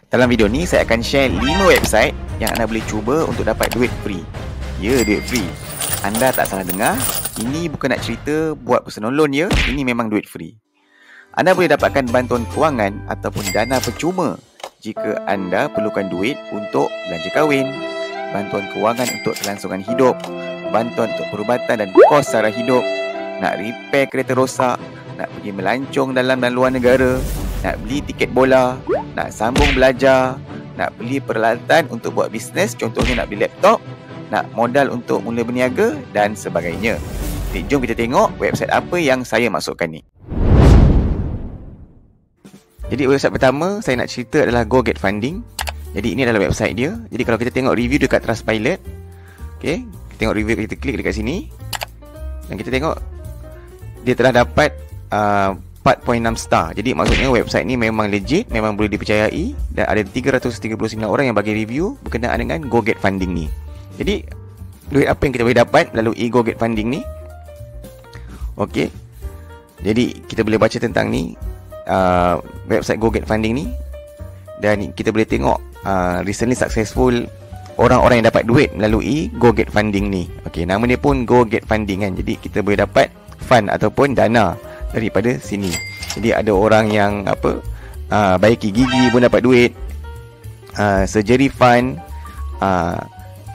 Dalam video ni saya akan share 5 website yang anda boleh cuba untuk dapat duit free. Ya, duit free. Anda tak salah dengar, ini bukan nak cerita buat personal loan ya, ini memang duit free. Anda boleh dapatkan bantuan kewangan ataupun dana percuma jika anda perlukan duit untuk belanja kahwin, bantuan kewangan untuk kelangsungan hidup, bantuan untuk perubatan dan kos sara hidup, nak repair kereta rosak, nak pergi melancong dalam dan luar negara, nak beli tiket bola, nak sambung belajar, nak beli peralatan untuk buat bisnes, contohnya nak beli laptop, nak modal untuk mula berniaga dan sebagainya. Jadi jom kita tengok website apa yang saya masukkan ni. Jadi website pertama saya nak cerita adalah GoGetFunding. Jadi ini adalah website dia. Jadi kalau kita tengok review dekat Trustpilot, okay, kita tengok review, kita klik dekat sini dan kita tengok dia telah dapat 4.6 star. Jadi maksudnya website ni memang legit, memang boleh dipercayai dan ada 339 orang yang bagi review berkenaan dengan GoGetFunding ni. Jadi duit apa yang kita boleh dapat melalui GoGetFunding ni? Okey. Jadi kita boleh baca tentang ni website GoGetFunding ni dan kita boleh tengok recently successful orang-orang yang dapat duit melalui GoGetFunding ni. Okey, nama dia pun GoGetFunding kan. Jadi kita boleh dapat fund ataupun dana daripada sini. Jadi ada orang yang baiki gigi pun dapat duit, surgery fund,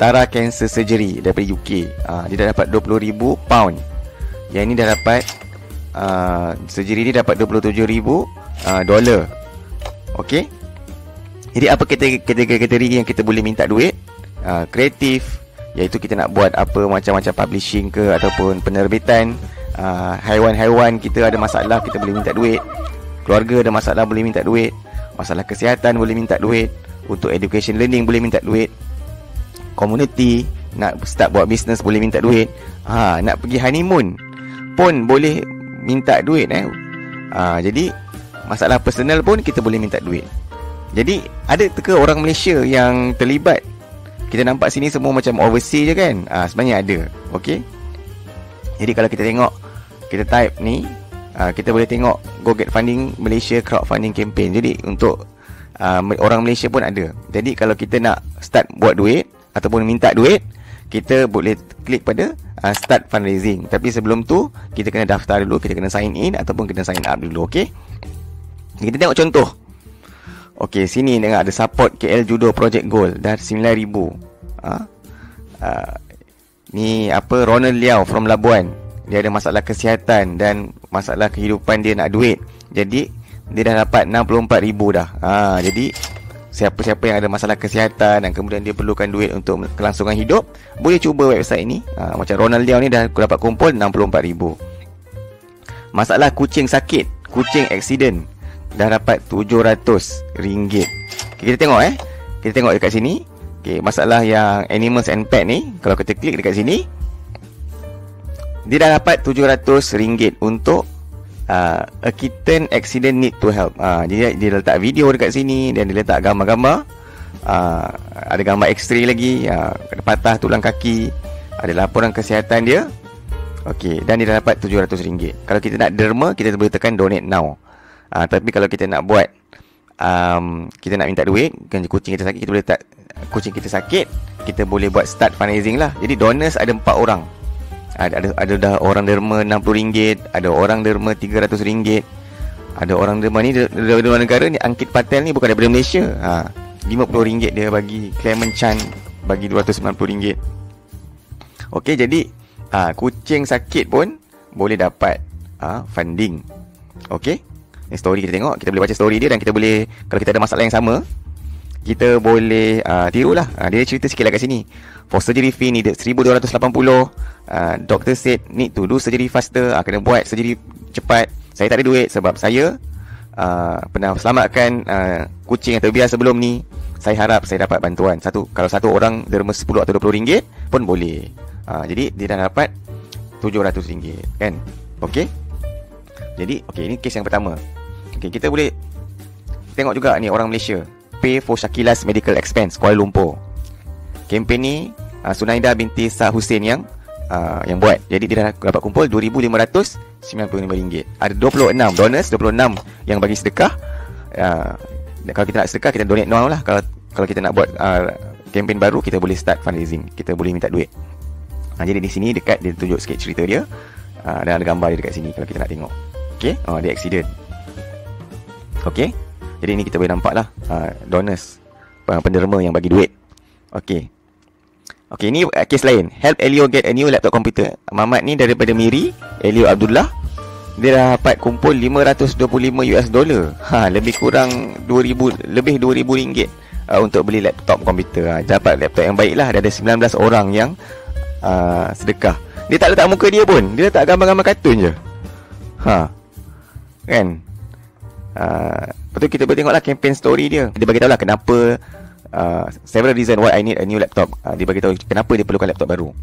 Tara Cancer Surgery daripada UK, dia dah dapat £20,000. Yang ni dah dapat surgery ni dapat $27,000. Okey. Jadi apa kategori yang kita boleh minta duit? Kreatif, iaitu kita nak buat apa macam-macam publishing ke ataupun penerbitan. Haiwan-haiwan kita ada masalah, kita boleh minta duit. Keluarga ada masalah, boleh minta duit. Masalah kesihatan boleh minta duit. Untuk education learning boleh minta duit. Community, nak start buat bisnes boleh minta duit. Nak pergi honeymoon pun boleh minta duit. Jadi masalah personal pun kita boleh minta duit. Jadi ada ke orang Malaysia yang terlibat? Kita nampak sini semua macam overseas je kan? Sebenarnya ada. Okey. Jadi kalau kita tengok, kita type ni, kita boleh tengok GoGetFunding Malaysia Crowdfunding Campaign. Jadi untuk orang Malaysia pun ada. Jadi kalau kita nak start buat duit ataupun minta duit, kita boleh klik pada start fundraising. Tapi sebelum tu kita kena daftar dulu, kita kena sign in ataupun kena sign up dulu. Okey. Kita tengok contoh. Okey, sini tengok ada support KL Judo Project Goal dah 9,000. Ni Ronald Liao from Labuan. Dia ada masalah kesihatan dan masalah kehidupan, dia nak duit. Jadi dia dah dapat 64,000 dah. Jadi siapa-siapa yang ada masalah kesihatan dan kemudian dia perlukan duit untuk kelangsungan hidup, boleh cuba website ni. Macam Ronald Liao ni dah dapat kumpul 64,000. Masalah kucing sakit, kucing accident, dah dapat RM700. Kita tengok kita tengok dekat sini. Masalah yang animals and pet ni, kalau kita klik dekat sini, dia dah dapat RM700 untuk a kitten accident need to help. Dia letak video dekat sini dan dia letak gambar-gambar. Ada gambar X-ray lagi, ada patah tulang kaki, ada laporan kesihatan dia. Okey, dan dia dah dapat RM700. Kalau kita nak derma, kita boleh tekan donate now. Tapi kalau kita nak buat kita nak minta duit, kan kucing kita sakit, kita boleh letak kucing kita sakit, kita boleh buat start fundraising lah. Jadi donors ada 4 orang. Ada dah orang derma RM60, ada orang derma RM300, ada orang derma ni dari luar negara ni. Angkit Patel ni bukan daripada Malaysia. RM50 dia bagi. Clement Chan bagi RM290. Okey, jadi kucing sakit pun boleh dapat funding. Okey, ni story kita tengok. Kita boleh baca story dia dan kita boleh, kalau kita ada masalah yang sama, kita boleh tirulah. Dia cerita sikit lah kat sini. For surgery fee needed $1,280. Doctor said need to do surgery faster. Kena buat surgery cepat. Saya tak ada duit sebab saya pernah selamatkan kucing yang terbiar sebelum ni. Saya harap saya dapat bantuan. Kalau satu orang derma 10 atau RM20 pun boleh. Jadi dia dah dapat RM700 kan. Okey. Jadi ini kes yang pertama. Okey, kita boleh tengok juga ni orang Malaysia. Pay for Shakila's medical expense, Kuala Lumpur. Kempen ni Sunaida binti Sah Hussein yang buat. Jadi dia dah dapat kumpul RM2,595. Ada 26 donors, 26 yang bagi sedekah. Kalau kita nak sedekah, kita donate now lah. Kalau kita nak buat kempen baru, kita boleh start fundraising, kita boleh minta duit. Jadi di sini dekat dia tunjuk sikit cerita dia, dan ada gambar dia dekat sini kalau kita nak tengok. Okey, dia accident. Okey, jadi ni kita boleh nampak lah donors, penderma yang bagi duit. Okey, ni kes lain. Help Elio get a new laptop computer. Mamat ni daripada Miri, Elio Abdullah. Dia dah dapat kumpul $525. Lebih kurang 2,000, lebih RM2,000 untuk beli laptop komputer. Dapat laptop yang baik lah. Ada 19 orang yang sedekah. Dia tak letak muka dia pun, dia letak gambar-gambar kartun je. Kan? Lepas tu kita boleh tengoklah campaign story dia. Dia bagi tahu lah kenapa, several reason why I need a new laptop. Dia bagi tahu kenapa dia perlukan laptop baru.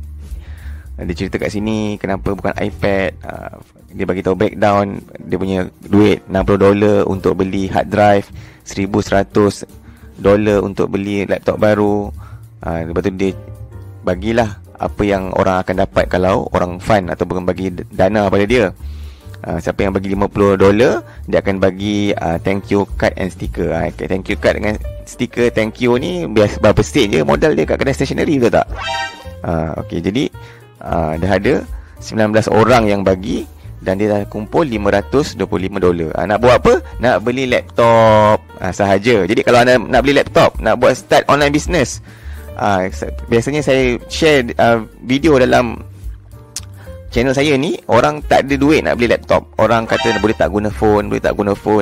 Dia cerita kat sini kenapa bukan iPad. Dia bagi tahu breakdown dia punya duit $60 untuk beli hard drive, $1,100 untuk beli laptop baru. Lepas tu dia bagilah apa yang orang akan dapat kalau orang fund ataupun bagi dana pada dia. Siapa yang bagi $50, dia akan bagi thank you card and sticker. Thank you card dengan stiker thank you ni biasa berapa sen je modal dia kat kedai stationery, betul tak? Okey, jadi dah ada 19 orang yang bagi dan dia dah kumpul $525. Nak buat apa? Nak beli laptop sahaja. Jadi kalau anda nak beli laptop, nak buat start online business, biasanya saya share video dalam channel saya ni, orang tak ada duit nak beli laptop. Orang kata boleh tak guna phone,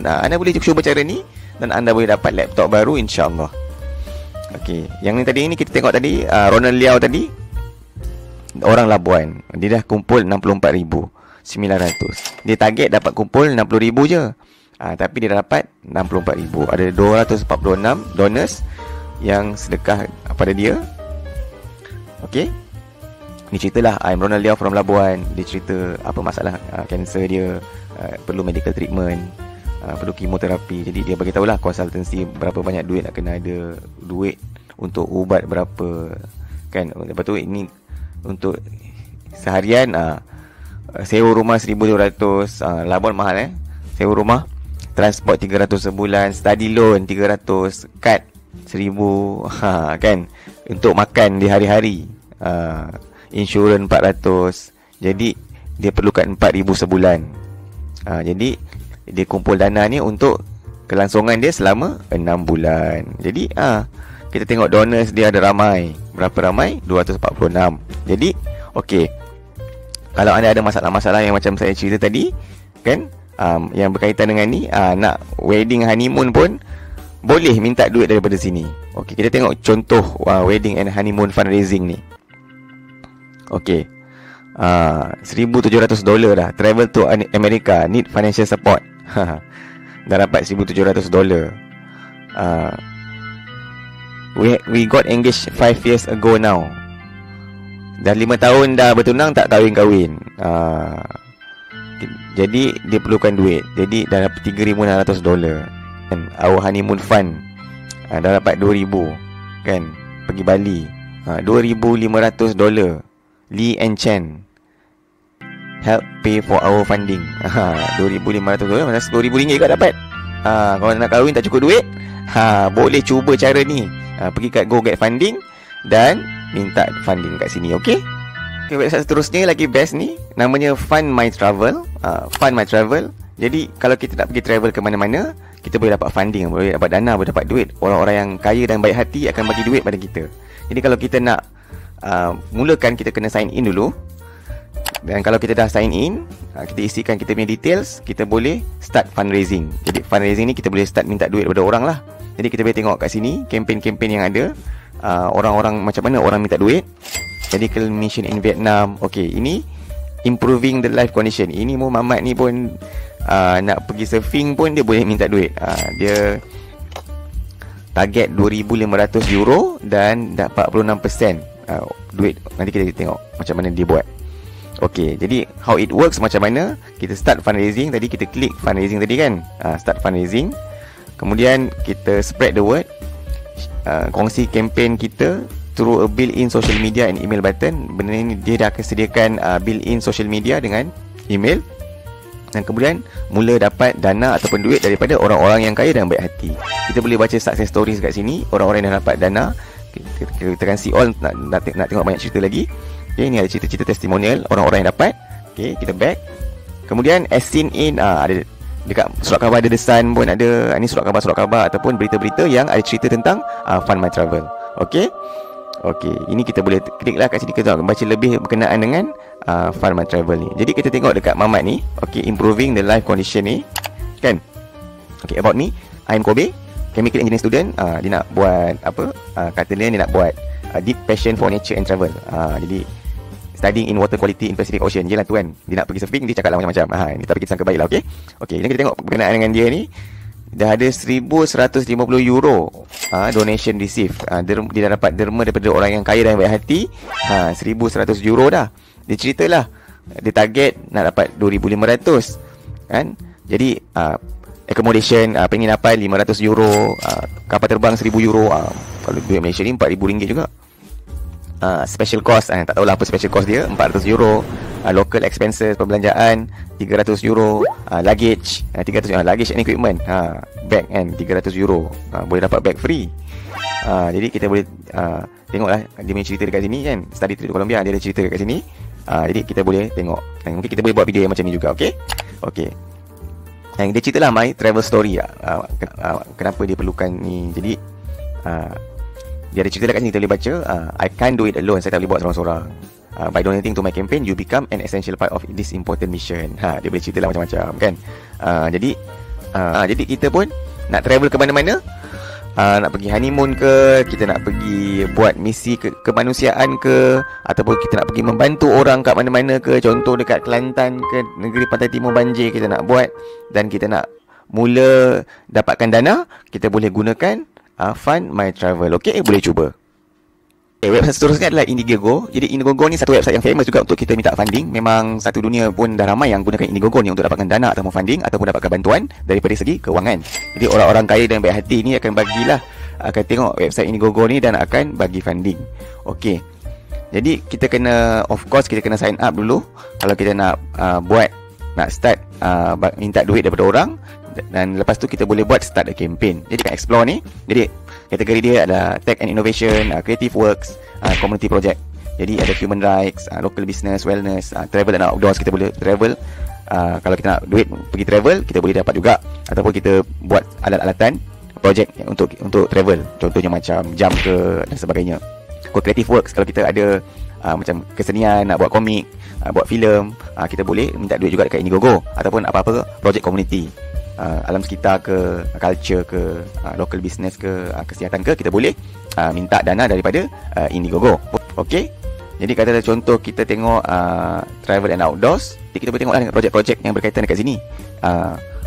anda boleh cuba cara ni dan anda boleh dapat laptop baru, insyaAllah. Okey, yang ni tadi ni kita tengok tadi, Ronald Liao tadi, orang Labuan. Dia dah kumpul 64,900. Dia target dapat kumpul 60,000 je. Tapi dia dah dapat 64,000. Ada 246 donors yang sedekah pada dia. Okey, ni ceritalah I'm Ronald Liao from Labuan. Dia cerita apa masalah kanser dia, perlu medical treatment, perlu kemoterapi. Jadi dia bagi tahulah konsultansi berapa banyak duit nak kena ada, duit untuk ubat berapa, kan. Lepas tu ini untuk seharian, sewa rumah 1,200. Labuan mahal sewa rumah. Transport 300 sebulan, study loan 300, kad 1,000, kan, untuk makan di hari-hari, insurans 400. Jadi dia perlukan 4,000 sebulan. Jadi dia kumpul dana ni untuk kelangsungan dia selama 6 bulan. Jadi kita tengok donors dia ada ramai. Berapa ramai? 246. Jadi okey, kalau anda ada masalah-masalah yang macam saya cerita tadi, kan, yang berkaitan dengan ni, nak wedding honeymoon pun boleh minta duit daripada sini. Okey, kita tengok contoh wedding and honeymoon fundraising ni. Okey, $1,700 dah. Travel to America, need financial support. Dah dapat $1,700. We got engaged 5 years ago now. Dah 5 tahun dah bertunang, tak kahwin-kahwin. Jadi dia perlukan duit. Jadi dah dapat $3,600. And our honeymoon fund dah dapat 2,000, kan, pergi Bali. $2,500. Lee and Chen help pay for our funding. $2,500, mana RM10,000 juga dapat. Kalau nak kahwin tak cukup duit, boleh cuba cara ni. Pergi kat Go Get Funding dan minta funding kat sini. Okey, website seterusnya lagi best ni, namanya Fund My Travel. Fund My Travel. Jadi kalau kita nak pergi travel ke mana-mana, kita boleh dapat funding, boleh dapat dana, boleh dapat duit. Orang-orang yang kaya dan baik hati akan bagi duit pada kita. Jadi kalau kita nak mulakan, kita kena sign in dulu. Dan kalau kita dah sign in, kita isikan kita punya details, kita boleh start fundraising. Jadi fundraising ni kita boleh start minta duit daripada orang lah. Jadi kita boleh tengok kat sini kempen-kempen yang ada, orang-orang macam mana orang minta duit. Medical mission in Vietnam. Okey, ini improving the life condition. Ini Muhammad ni pun nak pergi surfing pun dia boleh minta duit. Dia target €2,500 dan dapat 46% duit. Nanti kita tengok macam mana dia buat. Okey, jadi how it works macam mana? Kita start fundraising. Tadi kita klik fundraising tadi, kan, start fundraising. Kemudian kita spread the word, kongsi kempen kita through a built-in social media and email button. Benda ni dia dah akan sediakan built-in social media dengan email. Dan kemudian mula dapat dana ataupun duit daripada orang-orang yang kaya dan baik hati. Kita boleh baca success stories kat sini, orang-orang yang dah dapat dana. Kita akan see all, nak tengok banyak cerita lagi. Okay, ni ada cerita-cerita testimonial orang-orang yang dapat. Okay, kita back. Kemudian as seen in, ada dekat surat khabar ada The Sun pun ada. Ini surat khabar ataupun berita-berita yang ada cerita tentang Fund My Travel. Okay. Okey, ini kita boleh kliklah kat sini, kita baca lebih berkenaan dengan Fund My Travel ni. Jadi kita tengok dekat Mamat ni, okey, improving the life condition ni, kan? Okey, about me, I'm Kobe, chemical engineering student. Dia nak buat apa? Kata dia nak buat deep passion for nature and travel. Jadi studying in water quality in Pacific Ocean. Jelah tu kan. Dia nak pergi surfing, dia cakap lah macam-macam. Ini tapi kita sangka baiklah, okey. Okey, jadi kita tengok berkenaan dengan dia ni. Dah ada 1,150 euro donation receive. Dia dah dapat derma daripada orang yang kaya dan baik hati. 1,100 euro dah. Dia ceritalah dia target nak dapat 2,500 kan. Jadi accommodation penginapan 500 euro, kapal terbang 1,000 euro. Kalau duit Malaysia ni 4,000 ringgit juga. Special cost, tak tahulah apa special cost dia, 400 euro. Local expenses, perbelanjaan 300 euro. Luggage 300 euro. Luggage and equipment, bag kan 300 euro. Boleh dapat bag free. Jadi kita boleh tengoklah dia punya cerita dekat sini kan. Study trip di Colombia, dia ada cerita dekat sini. Jadi kita boleh tengok. Mungkin kita boleh buat video yang macam ni juga. Okay. Yang dia ceritalah my travel story. Kenapa dia perlukan ni. Jadi dia ada cerita dekat sini, kita boleh baca. I can't do it alone. Saya tak boleh buat seorang-seorang. By donating to my campaign, you become an essential part of this important mission. Dia boleh cerita lah macam-macam kan. Jadi kita pun nak travel ke mana-mana. Nak pergi honeymoon ke, kita nak pergi buat misi kemanusiaan ke, ataupun kita nak pergi membantu orang kat mana-mana ke. Contoh dekat Kelantan ke, negeri pantai timur banjir kita nak buat, dan kita nak mula dapatkan dana, kita boleh gunakan Fund My Travel. Okey, boleh cuba. Website seterusnya adalah Indiegogo. Jadi Indiegogo ni satu website yang famous juga untuk kita minta funding. Memang satu dunia pun dah ramai yang gunakan Indiegogo ni untuk dapatkan dana ataupun funding ataupun dapatkan bantuan daripada segi kewangan. Jadi orang-orang kaya dan baik hati ni akan tengok website Indiegogo ni dan akan bagi funding. Okey. Jadi kita kena, of course kita kena sign up dulu. Kalau kita nak start minta duit daripada orang, dan lepas tu kita boleh buat start a campaign. Jadi kat explore ni, jadi kategori dia ada tech and innovation, creative works, community project. Jadi ada human rights, local business, wellness, travel and outdoors. Kita boleh travel. Kalau kita nak duit pergi travel, kita boleh dapat juga. Ataupun kita buat alat-alatan project untuk travel. Contohnya macam jam ke dan sebagainya. Creative works, kalau kita ada macam kesenian, nak buat komik, buat filem, kita boleh minta duit juga dekat Indiegogo. Ataupun apa-apa project community, alam sekitar ke, culture ke, local business ke, kesihatan ke, kita boleh minta dana daripada Indiegogo. Okey. Jadi kata contoh kita tengok travel and outdoors, kita boleh tengoklah projek-projek yang berkaitan dekat sini.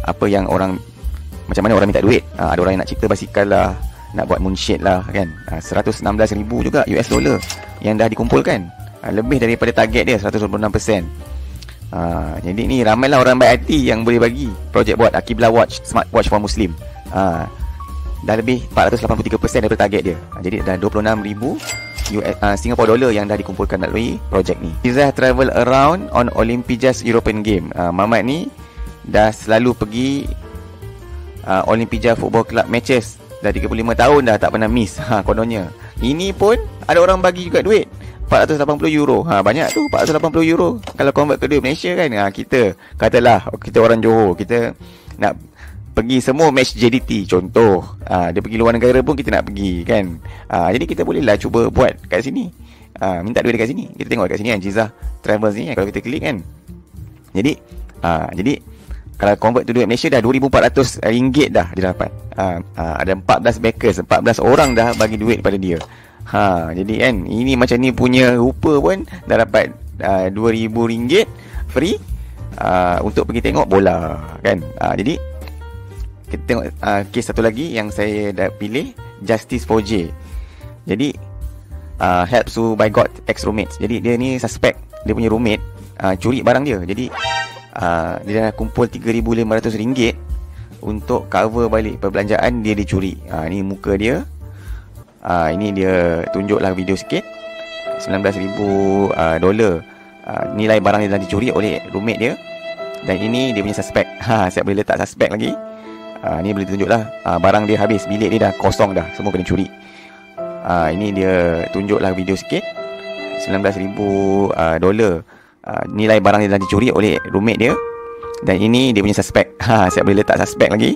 Apa yang macam mana orang minta duit. Ada orang yang nak cipta basikal lah, nak buat moonshade lah kan. 116,000 juga US dollar yang dah dikumpulkan. Lebih daripada target dia 126%. Jadi ni ramailah orang baik hati yang boleh bagi projek buat Qibla Watch, Smart Watch for Muslim. Dah lebih 483% daripada target dia. Jadi dah 26,000 Singapore dollar yang dah dikumpulkan melalui projek ni. Izzah travel around on Olympijas European Game. Mamat ni dah selalu pergi Olympija Football Club matches. Dah 35 tahun dah tak pernah miss. Kononnya. Ini pun ada orang bagi juga duit. 480 euro. Banyak tu 480 euro. Kalau convert ke duit Malaysia kan. Kita katalah kita orang Johor, kita nak pergi semua match JDT contoh. Dia pergi luar negara pun kita nak pergi kan. Jadi kita bolehlah cuba buat kat sini. Minta duit dekat sini. Kita tengok dekat sini kan, Jizah Travels ni kalau kita klik kan. Jadi kalau convert to duit Malaysia dah RM2,400 dah dia dapat. Ada 14 backers, 14 orang dah bagi duit pada dia. Jadi kan, ini macam ni punya rupa pun dah dapat RM2,000 free untuk pergi tengok bola kan. Jadi kita tengok kes satu lagi yang saya dah pilih, Justice for J. Jadi helps to by God ex-roommates. Jadi dia ni suspect, dia punya roommate curi barang dia. Jadi dia dah kumpul RM3,500 untuk cover balik perbelanjaan dia dicuri. Ni muka dia. Ini dia tunjuklah video sikit. $19,000 nilai barang yang dah dicuri oleh roommate dia. Dan ini dia punya suspek. Saya boleh letak suspek lagi. Ni boleh tunjuk lah. Barang dia habis, bilik dia dah kosong dah, semua kena curi. Ini dia tunjuklah video sikit. $19,000 nilai barang dia dah dicuri oleh roommate dia. Dan ini dia punya suspek. Saya boleh letak suspek lagi.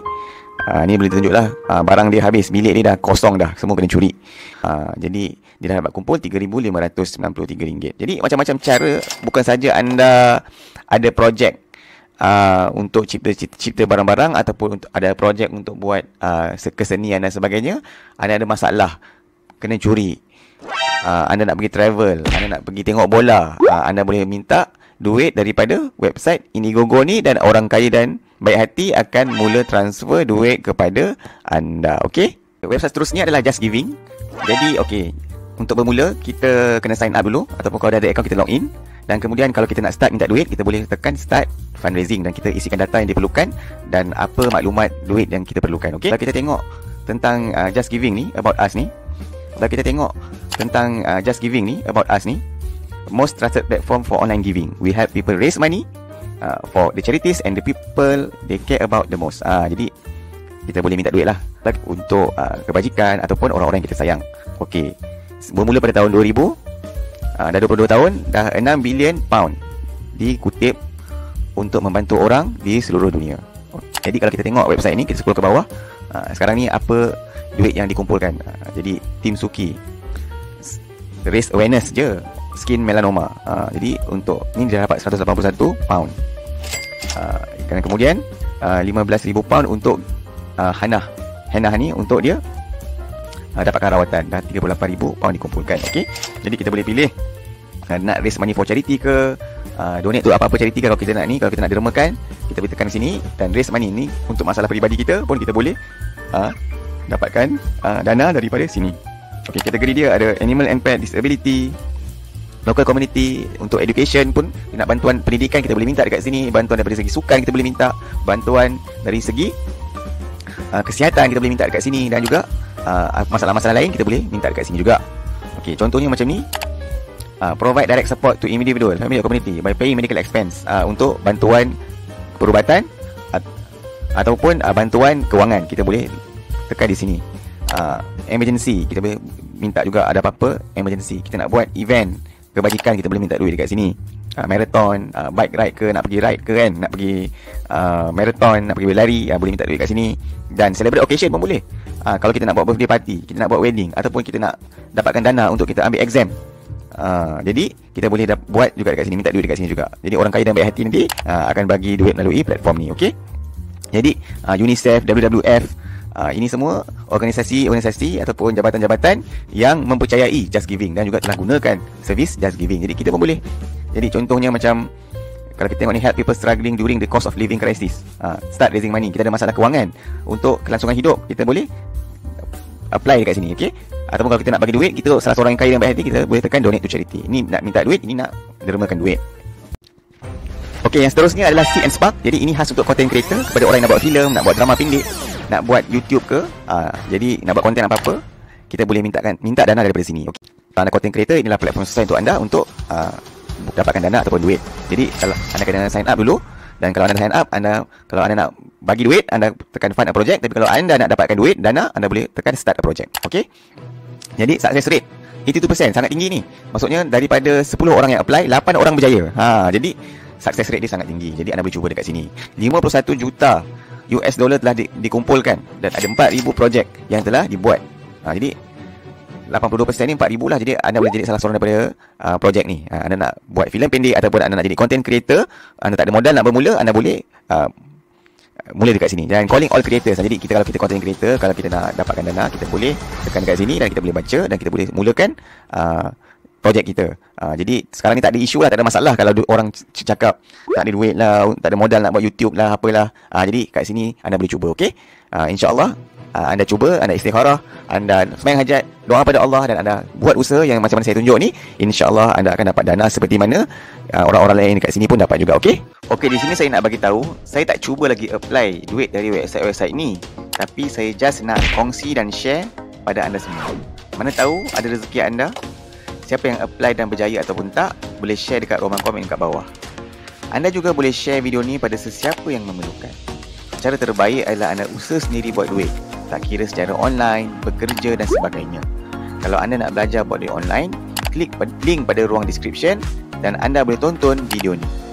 Ni boleh tunjuklah. Barang dia habis, bilik dia dah kosong dah, semua kena curi. Jadi dia dah dapat kumpul RM3,593. Jadi macam-macam cara. Bukan saja anda ada projek untuk cipta barang-barang, ataupun untuk ada projek untuk buat kesenian dan sebagainya. Anda ada masalah, kena curi, anda nak pergi travel, anda nak pergi tengok bola, anda boleh minta duit daripada website Indiegogo ni, dan orang kaya dan baik hati akan mula transfer duit kepada anda. Okey, website seterusnya adalah Just Giving. Jadi okey, untuk bermula kita kena sign up dulu, ataupun kalau dah ada account kita log in. Dan kemudian kalau kita nak start minta duit, kita boleh tekan start fundraising, dan kita isikan data yang diperlukan dan apa maklumat duit yang kita perlukan. Okey, kalau kita tengok tentang Just Giving ni, About Us ni, kalau kita tengok tentang Just Giving ni, About Us ni, most trusted platform for online giving. We help people raise money for the charities and the people they care about the most. Jadi kita boleh minta duit lah untuk kebajikan ataupun orang-orang yang kita sayang. Okey, bermula pada tahun 2000, dah 22 tahun, dah 6 bilion pound dikutip untuk membantu orang di seluruh dunia. Jadi kalau kita tengok website ni, kita scroll ke bawah, sekarang ni apa duit yang dikumpulkan. Jadi Tim Suki raise awareness je skin melanoma. Jadi untuk ni dia dapat 181 pound. Dan kemudian 15,000 pound untuk Hannah ni, untuk dia dapatkan rawatan. Dah 38,000 pound dikumpulkan. Okey, jadi kita boleh pilih nak raise money for charity ke, donate tu apa-apa charity ke. Kalau kita nak ni, kalau kita nak dermakan, kita boleh tekan sini, dan raise money ni untuk masalah peribadi kita pun kita boleh dapatkan dana daripada sini. Okey, kategori dia ada animal and pet, disability, local community. Untuk education pun, nak bantuan pendidikan kita boleh minta dekat sini. Bantuan daripada segi sukan kita boleh minta. Bantuan dari segi kesihatan kita boleh minta dekat sini. Dan juga masalah-masalah lain kita boleh minta dekat sini juga. Okey, contohnya macam ni. Provide direct support to individual, family or community by paying medical expense. Untuk bantuan perubatan ataupun bantuan kewangan, kita boleh tekan di sini. Emergency, kita boleh minta juga ada apa-apa emergency. Kita nak buat event kebajikan, kita boleh minta duit dekat sini. Marathon, bike ride ke, nak pergi ride ke kan, nak pergi marathon, nak pergi berlari, boleh minta duit dekat sini. Dan celebrate occasion pun boleh. Kalau kita nak buat birthday party, kita nak buat wedding, ataupun kita nak dapatkan dana untuk kita ambil exam, jadi kita boleh buat juga dekat sini, minta duit dekat sini juga. Jadi orang kaya dan baik hati nanti akan bagi duit melalui platform ni. Okey, jadi UNICEF, WWF, ini semua organisasi ataupun jabatan-jabatan yang mempercayai Just Giving dan juga telah gunakan servis Just Giving. Jadi kita pun boleh. Jadi contohnya macam kalau kita tengok ni, help people struggling during the cost of living crisis, start raising money. Kita ada masalah kewangan untuk kelangsungan hidup, kita boleh apply dekat sini. Okey, ataupun kalau kita nak bagi duit, kita salah seorang yang kaya dan baik hati, kita boleh tekan donate to charity. Ini nak minta duit, ini nak dermakan duit. Okey, yang seterusnya adalah Seed and Spark. Jadi ini khas untuk content creator, kepada orang yang nak buat filem, nak buat drama pendek, nak buat YouTube ke, jadi nak buat konten apa-apa, kita boleh minta dana daripada sini. Okey, kalau anda content creator, inilah platform sesuai untuk anda untuk dapatkan dana ataupun duit. Jadi kalau anda kena sign up dulu, dan kalau anda sign up, kalau anda nak bagi duit, anda tekan fund a project. Tapi kalau anda nak dapatkan duit, dana, anda boleh tekan start a project. Okey, jadi success rate 82%, sangat tinggi ni. Maksudnya daripada 10 orang yang apply, 8 orang berjaya. Jadi success rate dia sangat tinggi. Jadi anda boleh cuba dekat sini. 51 juta US dollar telah dikumpulkan, dan ada 4,000 projek yang telah dibuat. Jadi 82% ni 4,000 lah. Jadi anda boleh jadi salah seorang daripada projek ni. Anda nak buat filem pendek ataupun anda nak jadi content creator, anda tak ada modal nak bermula, anda boleh mula dekat sini. Dan calling all creators. Jadi kalau kita content creator, kalau kita nak dapatkan dana, kita boleh tekan dekat sini dan kita boleh baca dan kita boleh mulakan projek kita. Jadi sekarang ni tak ada isu lah, tak ada masalah kalau orang cakap tak ada duit lah, tak ada modal nak buat YouTube lah, apalah. Jadi kat sini anda boleh cuba. Okey, InsyaAllah anda cuba, anda istikharah, anda sembahyang hajat, doa pada Allah, dan anda buat usaha yang macam mana saya tunjuk ni, InsyaAllah anda akan dapat dana seperti mana orang-orang lain dekat sini pun dapat juga. Okey, di sini saya nak bagi tahu, saya tak cuba lagi apply duit dari website ni, tapi saya just nak kongsi dan share pada anda semua. Mana tahu ada rezeki anda. Siapa yang apply dan berjaya ataupun tak, boleh share dekat ruangan komen kat bawah. Anda juga boleh share video ni pada sesiapa yang memerlukan. Cara terbaik adalah anda usaha sendiri buat duit, tak kira secara online, bekerja dan sebagainya. Kalau anda nak belajar buat duit online, klik link pada ruang description dan anda boleh tonton video ni.